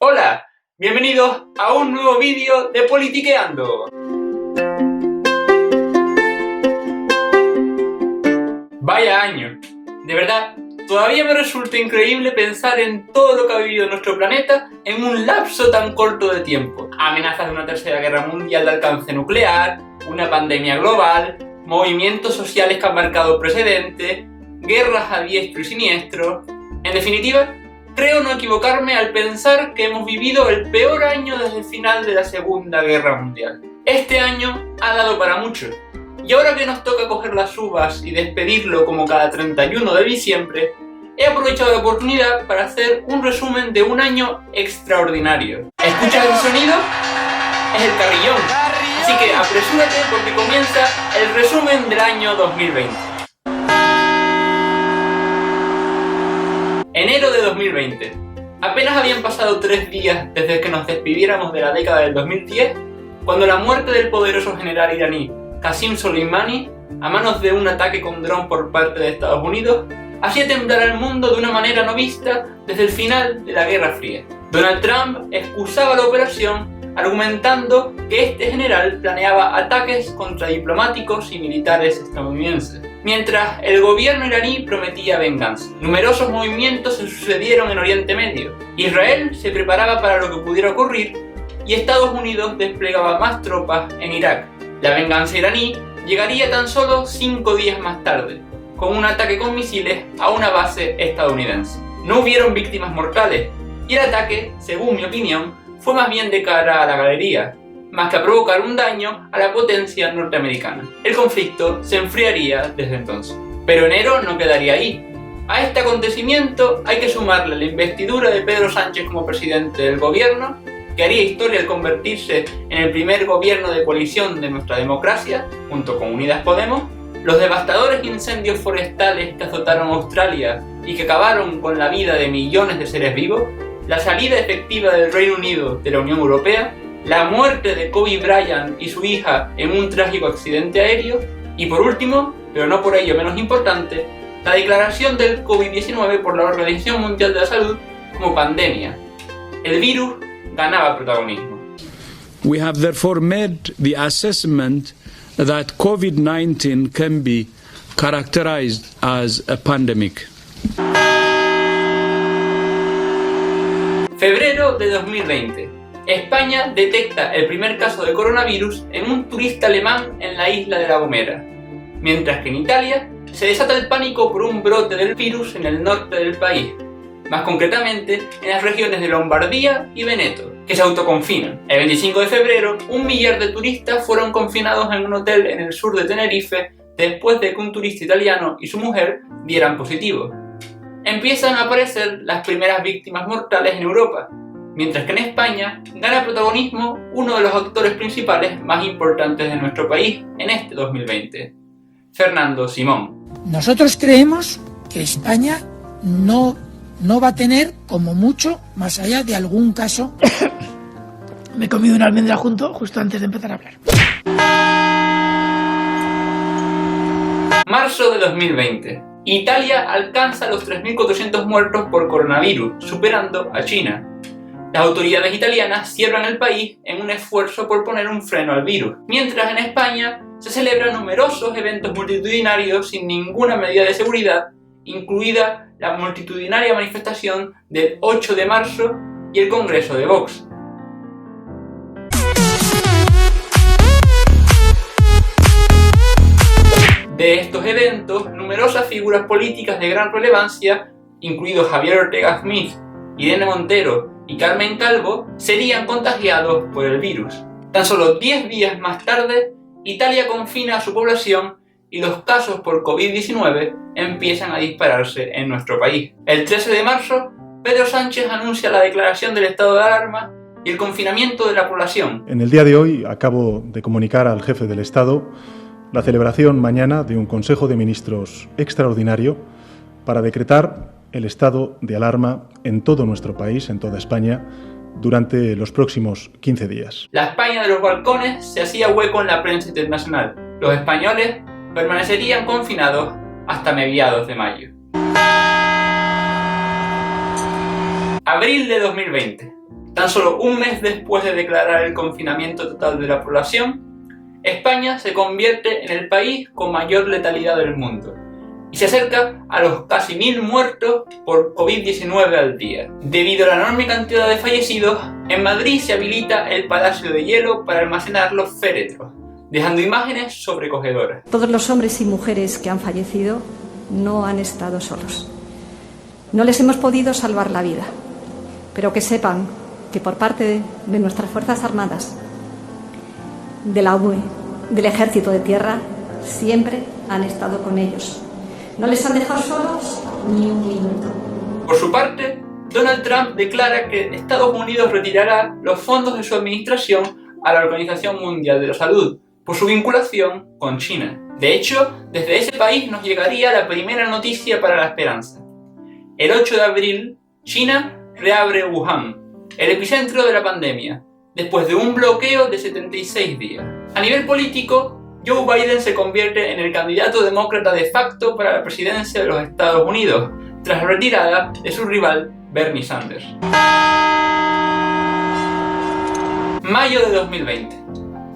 Hola, bienvenidos a un nuevo vídeo de Politiqueando. Vaya año, de verdad, todavía me resulta increíble pensar en todo lo que ha vivido nuestro planeta en un lapso tan corto de tiempo. Amenazas de una tercera guerra mundial de alcance nuclear, una pandemia global, movimientos sociales que han marcado precedentes, guerras a diestro y siniestro. En definitiva, creo no equivocarme al pensar que hemos vivido el peor año desde el final de la Segunda Guerra Mundial. Este año ha dado para mucho, y ahora que nos toca coger las uvas y despedirlo como cada 31 de diciembre, he aprovechado la oportunidad para hacer un resumen de un año extraordinario. ¿Escuchas el sonido? Es el carrillón, así que apresúrate porque comienza el resumen del año 2020. Enero de 2020. Apenas habían pasado 3 días desde que nos despidiéramos de la década del 2010, cuando la muerte del poderoso general iraní Qasem Soleimani, a manos de un ataque con dron por parte de Estados Unidos, hacía temblar al mundo de una manera no vista desde el final de la Guerra Fría. Donald Trump excusaba la operación argumentando que este general planeaba ataques contra diplomáticos y militares estadounidenses, mientras el gobierno iraní prometía venganza. Numerosos movimientos se sucedieron en Oriente Medio. Israel se preparaba para lo que pudiera ocurrir y Estados Unidos desplegaba más tropas en Irak. La venganza iraní llegaría tan solo 5 días más tarde, con un ataque con misiles a una base estadounidense. No hubieron víctimas mortales, y el ataque, según mi opinión, fue más bien de cara a la galería, más que a provocar un daño a la potencia norteamericana. El conflicto se enfriaría desde entonces. Pero enero no quedaría ahí. A este acontecimiento hay que sumarle la investidura de Pedro Sánchez como presidente del gobierno, que haría historia al convertirse en el primer gobierno de coalición de nuestra democracia, junto con Unidas Podemos, los devastadores incendios forestales que azotaron Australia y que acabaron con la vida de millones de seres vivos, la salida efectiva del Reino Unido de la Unión Europea, la muerte de Kobe Bryant y su hija en un trágico accidente aéreo, y por último, pero no por ello menos importante, la declaración del COVID-19 por la Organización Mundial de la Salud como pandemia. El virus ganaba protagonismo. We have therefore made the assessment that COVID-19 can be characterized as a pandemic. Febrero de 2020. España detecta el primer caso de coronavirus en un turista alemán en la isla de La Gomera, mientras que en Italia se desata el pánico por un brote del virus en el norte del país, más concretamente en las regiones de Lombardía y Veneto, que se autoconfinan. El 25 de febrero, 1 millar de turistas fueron confinados en un hotel en el sur de Tenerife después de que un turista italiano y su mujer dieran positivo. Empiezan a aparecer las primeras víctimas mortales en Europa, mientras que en España gana protagonismo uno de los actores principales más importantes de nuestro país en este 2020, Fernando Simón. Nosotros creemos que España no va a tener, como mucho, más allá de algún caso. Me he comido una almendra justo antes de empezar a hablar. Marzo de 2020. Italia alcanza los 3.400 muertos por coronavirus, superando a China. Las autoridades italianas cierran el país en un esfuerzo por poner un freno al virus, mientras en España se celebran numerosos eventos multitudinarios sin ninguna medida de seguridad, incluida la multitudinaria manifestación del 8 de marzo y el Congreso de Vox. De estos eventos, numerosas figuras políticas de gran relevancia, incluidos Javier Ortega Smith, Irene Montero y Carmen Calvo, serían contagiados por el virus. Tan solo 10 días más tarde, Italia confina a su población y los casos por COVID-19 empiezan a dispararse en nuestro país. El 13 de marzo, Pedro Sánchez anuncia la declaración del estado de alarma y el confinamiento de la población. En el día de hoy acabo de comunicar al jefe del Estado la celebración mañana de un Consejo de Ministros extraordinario para decretar el estado de alarma en todo nuestro país, en toda España, durante los próximos 15 días. La España de los balcones se hacía hueco en la prensa internacional. Los españoles permanecerían confinados hasta mediados de mayo. Abril de 2020. Tan solo un mes después de declarar el confinamiento total de la población, España se convierte en el país con mayor letalidad del mundo y se acerca a los casi 1000 muertos por COVID-19 al día. Debido a la enorme cantidad de fallecidos, en Madrid se habilita el Palacio de Hielo para almacenar los féretros, dejando imágenes sobrecogedoras. Todos los hombres y mujeres que han fallecido no han estado solos. No les hemos podido salvar la vida, pero que sepan que por parte de nuestras Fuerzas Armadas, de la UE, del Ejército de Tierra, siempre han estado con ellos. No les han dejado solos ni un minuto. Por su parte, Donald Trump declara que Estados Unidos retirará los fondos de su administración a la Organización Mundial de la Salud por su vinculación con China. De hecho, desde ese país nos llegaría la primera noticia para la esperanza. El 8 de abril, China reabre Wuhan, el epicentro de la pandemia, después de un bloqueo de 76 días. A nivel político, Joe Biden se convierte en el candidato demócrata de facto para la presidencia de los Estados Unidos, tras la retirada de su rival Bernie Sanders. Mayo de 2020.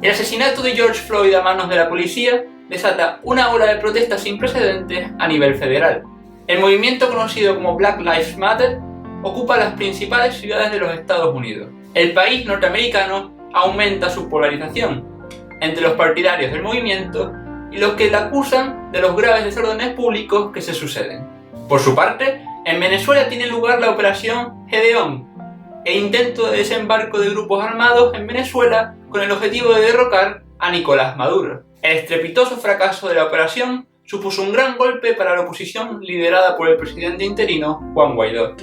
El asesinato de George Floyd a manos de la policía desata una ola de protestas sin precedentes a nivel federal. El movimiento conocido como Black Lives Matter ocupa las principales ciudades de los Estados Unidos. El país norteamericano aumenta su polarización entre los partidarios del movimiento y los que la acusan de los graves desórdenes públicos que se suceden. Por su parte, en Venezuela tiene lugar la Operación Gedeón, el intento de desembarco de grupos armados en Venezuela con el objetivo de derrocar a Nicolás Maduro. El estrepitoso fracaso de la operación supuso un gran golpe para la oposición liderada por el presidente interino Juan Guaidó.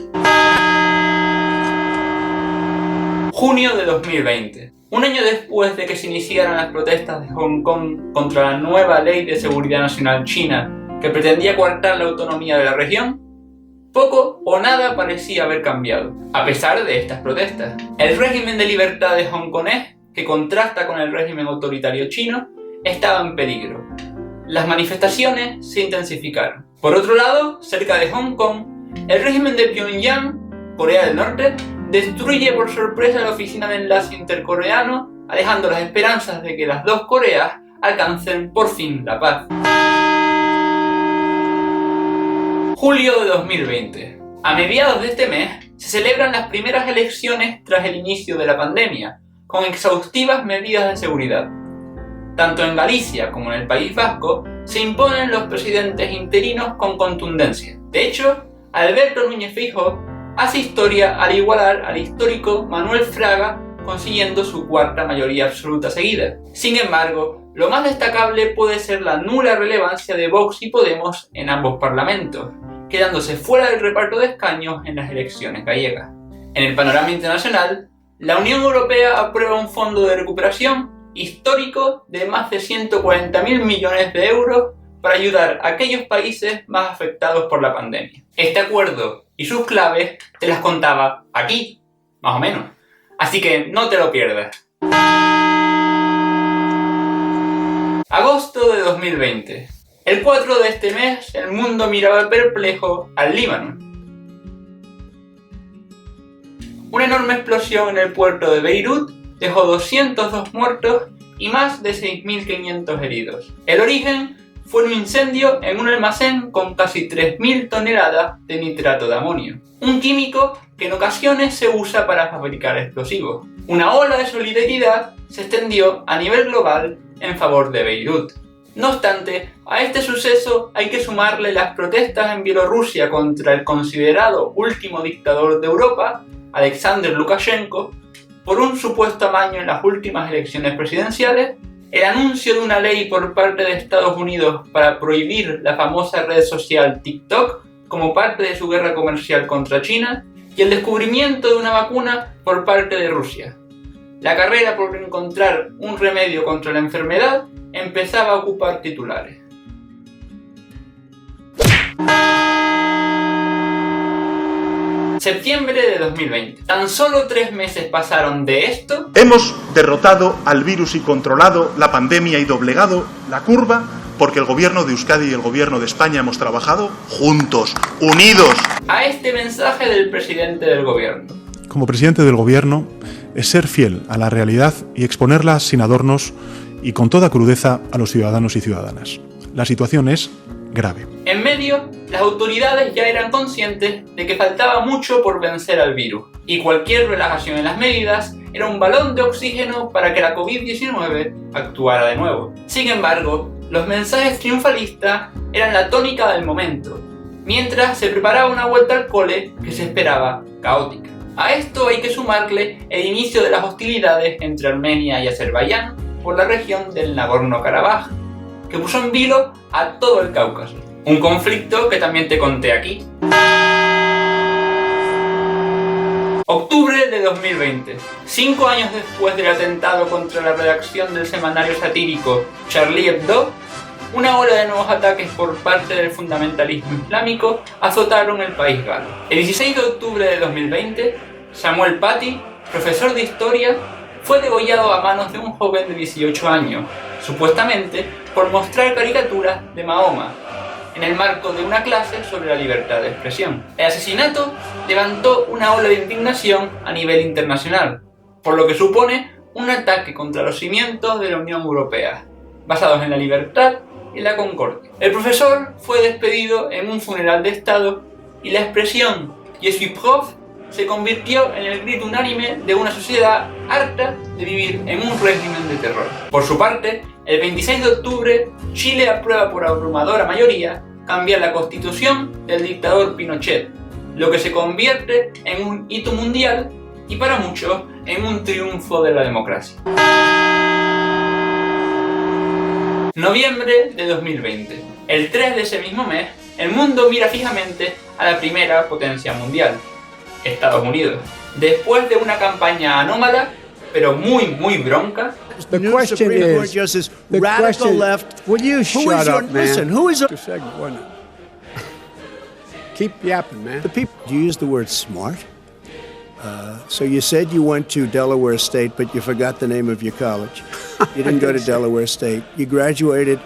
Junio de 2020. Un año después de que se iniciaran las protestas de Hong Kong contra la nueva Ley de Seguridad Nacional china que pretendía coartar la autonomía de la región, poco o nada parecía haber cambiado, a pesar de estas protestas. El régimen de libertad de hongkonés, que contrasta con el régimen autoritario chino, estaba en peligro. Las manifestaciones se intensificaron. Por otro lado, cerca de Hong Kong, el régimen de Pyongyang, Corea del Norte, destruye por sorpresa la oficina de enlace intercoreano, alejando las esperanzas de que las dos Coreas alcancen por fin la paz. Julio de 2020. A mediados de este mes se celebran las primeras elecciones tras el inicio de la pandemia, con exhaustivas medidas de seguridad. Tanto en Galicia como en el País Vasco se imponen los presidentes interinos con contundencia. De hecho, Alberto Núñez Feijóo hace historia al igualar al histórico Manuel Fraga, consiguiendo su cuarta mayoría absoluta seguida. Sin embargo, lo más destacable puede ser la nula relevancia de Vox y Podemos en ambos parlamentos, quedándose fuera del reparto de escaños en las elecciones gallegas. En el panorama internacional, la Unión Europea aprueba un fondo de recuperación histórico de más de 140.000 millones de euros para ayudar a aquellos países más afectados por la pandemia. Este acuerdo y sus claves te las contaba aquí, más o menos. Así que no te lo pierdas. Agosto de 2020. El 4 de este mes, el mundo miraba perplejo al Líbano. Una enorme explosión en el puerto de Beirut dejó 202 muertos y más de 6.500 heridos. El origen fue un incendio en un almacén con casi 3.000 toneladas de nitrato de amonio, un químico que en ocasiones se usa para fabricar explosivos. Una ola de solidaridad se extendió a nivel global en favor de Beirut. No obstante, a este suceso hay que sumarle las protestas en Bielorrusia contra el considerado último dictador de Europa, Alexander Lukashenko, por un supuesto amaño en las últimas elecciones presidenciales, el anuncio de una ley por parte de Estados Unidos para prohibir la famosa red social TikTok como parte de su guerra comercial contra China, y el descubrimiento de una vacuna por parte de Rusia. La carrera por encontrar un remedio contra la enfermedad empezaba a ocupar titulares. Septiembre de 2020. Tan solo 3 meses pasaron de esto. Hemos derrotado al virus y controlado la pandemia y doblegado la curva porque el gobierno de Euskadi y el gobierno de España hemos trabajado juntos, unidos. A este mensaje del presidente del gobierno. como presidente del Gobierno es ser fiel a la realidad y exponerla sin adornos y con toda crudeza a los ciudadanos y ciudadanas. La situación es grave. En medio, las autoridades ya eran conscientes de que faltaba mucho por vencer al virus, y cualquier relajación en las medidas era un balón de oxígeno para que la COVID-19 actuara de nuevo. Sin embargo, los mensajes triunfalistas eran la tónica del momento, mientras se preparaba una vuelta al cole que se esperaba caótica. A esto hay que sumarle el inicio de las hostilidades entre Armenia y Azerbaiyán por la región del Nagorno-Karabaj, que puso en vilo a todo el Cáucaso. Un conflicto que también te conté aquí. Octubre de 2020. 5 años después del atentado contra la redacción del semanario satírico Charlie Hebdo, una ola de nuevos ataques por parte del fundamentalismo islámico azotaron el país galo. El 16 de octubre de 2020, Samuel Paty, profesor de historia, fue degollado a manos de un joven de 18 años, supuestamente por mostrar caricaturas de Mahoma, en el marco de una clase sobre la libertad de expresión. El asesinato levantó una ola de indignación a nivel internacional, por lo que supone un ataque contra los cimientos de la Unión Europea, basados en la libertad y la concordia. El profesor fue despedido en un funeral de Estado y la expresión "Je suis prof" se convirtió en el grito unánime de una sociedad harta de vivir en un régimen de terror. Por su parte, el 26 de octubre, Chile aprueba por abrumadora mayoría cambiar la constitución del dictador Pinochet, lo que se convierte en un hito mundial y para muchos en un triunfo de la democracia. Noviembre de 2020. El 3 de ese mismo mes, el mundo mira fijamente a la primera potencia mundial, Estados Unidos. Después de una campaña anómala, pero muy bronca, The question is, the radical left. Will you shut up, man? Listen, who is? Keep yapping, man. The people. You used the word smart. So you said you went to Delaware State, but you forgot the name of your college. You didn't go to Delaware State. You graduated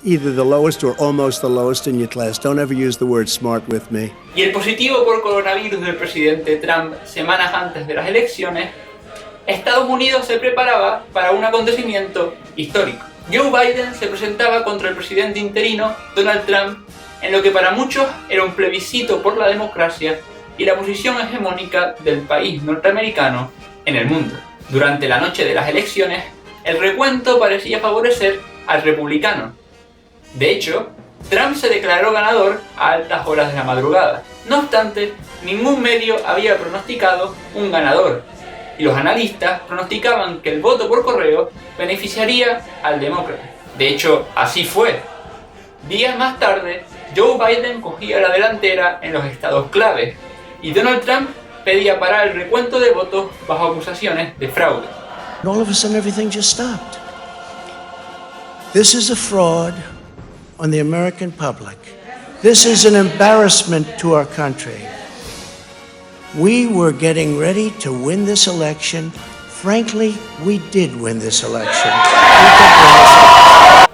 either the lowest or almost the lowest in your class. Don't ever use the word smart with me. Y el positivo por coronavirus del presidente Trump semanas antes de las elecciones, Estados Unidos se preparaba para un acontecimiento histórico. Joe Biden se presentaba contra el presidente interino Donald Trump en lo que para muchos era un plebiscito por la democracia y la posición hegemónica del país norteamericano en el mundo. Durante la noche de las elecciones, el recuento parecía favorecer al republicano. De hecho, Trump se declaró ganador a altas horas de la madrugada. No obstante, ningún medio había pronosticado un ganador, y los analistas pronosticaban que el voto por correo beneficiaría al demócrata. De hecho, así fue. Días más tarde, Joe Biden cogía la delantera en los estados clave, y Donald Trump pedía parar el recuento de votos bajo acusaciones de fraude. All of a sudden, everything just stopped. This is a fraud on the American public. This is an embarrassment to our country. We were getting ready to win this election. Frankly, we did win this election.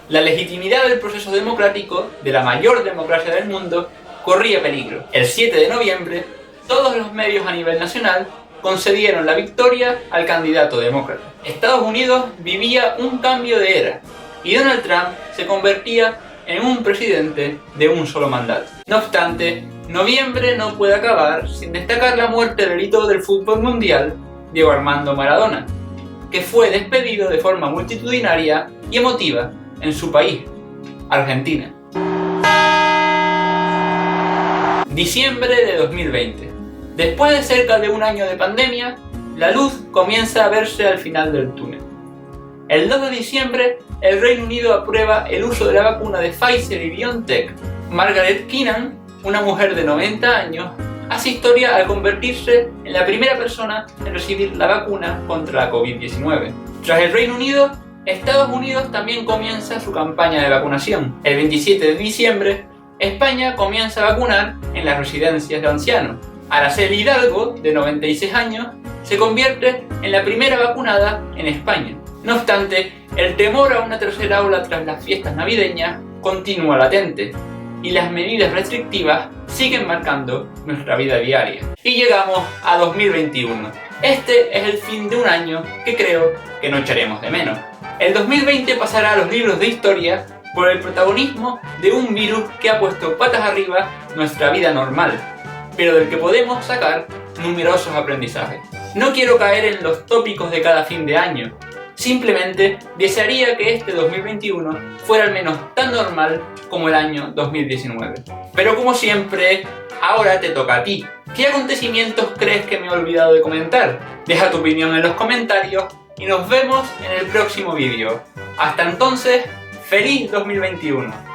La legitimidad del proceso democrático, de la mayor democracia del mundo, corría peligro. El 7 de noviembre, todos los medios a nivel nacional concedieron la victoria al candidato demócrata. Estados Unidos vivía un cambio de era y Donald Trump se convertía en un presidente de un solo mandato. No obstante, noviembre no puede acabar sin destacar la muerte del hito del fútbol mundial, Diego Armando Maradona, que fue despedido de forma multitudinaria y emotiva en su país, Argentina. Diciembre de 2020. Después de cerca de un año de pandemia, la luz comienza a verse al final del túnel. El 2 de diciembre, el Reino Unido aprueba el uso de la vacuna de Pfizer y BioNTech. Margaret Keenan, una mujer de 90 años, hace historia al convertirse en la primera persona en recibir la vacuna contra la COVID-19. Tras el Reino Unido, Estados Unidos también comienza su campaña de vacunación. El 27 de diciembre, España comienza a vacunar en las residencias de ancianos. Araceli Hidalgo, de 96 años, se convierte en la primera vacunada en España. No obstante, el temor a una tercera ola tras las fiestas navideñas continúa latente, y las medidas restrictivas siguen marcando nuestra vida diaria. Y llegamos a 2021. Este es el fin de un año que creo que no echaremos de menos. El 2020 pasará a los libros de historia por el protagonismo de un virus que ha puesto patas arriba nuestra vida normal, pero del que podemos sacar numerosos aprendizajes. No quiero caer en los tópicos de cada fin de año, simplemente desearía que este 2021 fuera al menos tan normal como el año 2019. Pero como siempre, ahora te toca a ti. ¿Qué acontecimientos crees que me he olvidado de comentar? Deja tu opinión en los comentarios y nos vemos en el próximo vídeo. Hasta entonces, ¡feliz 2021!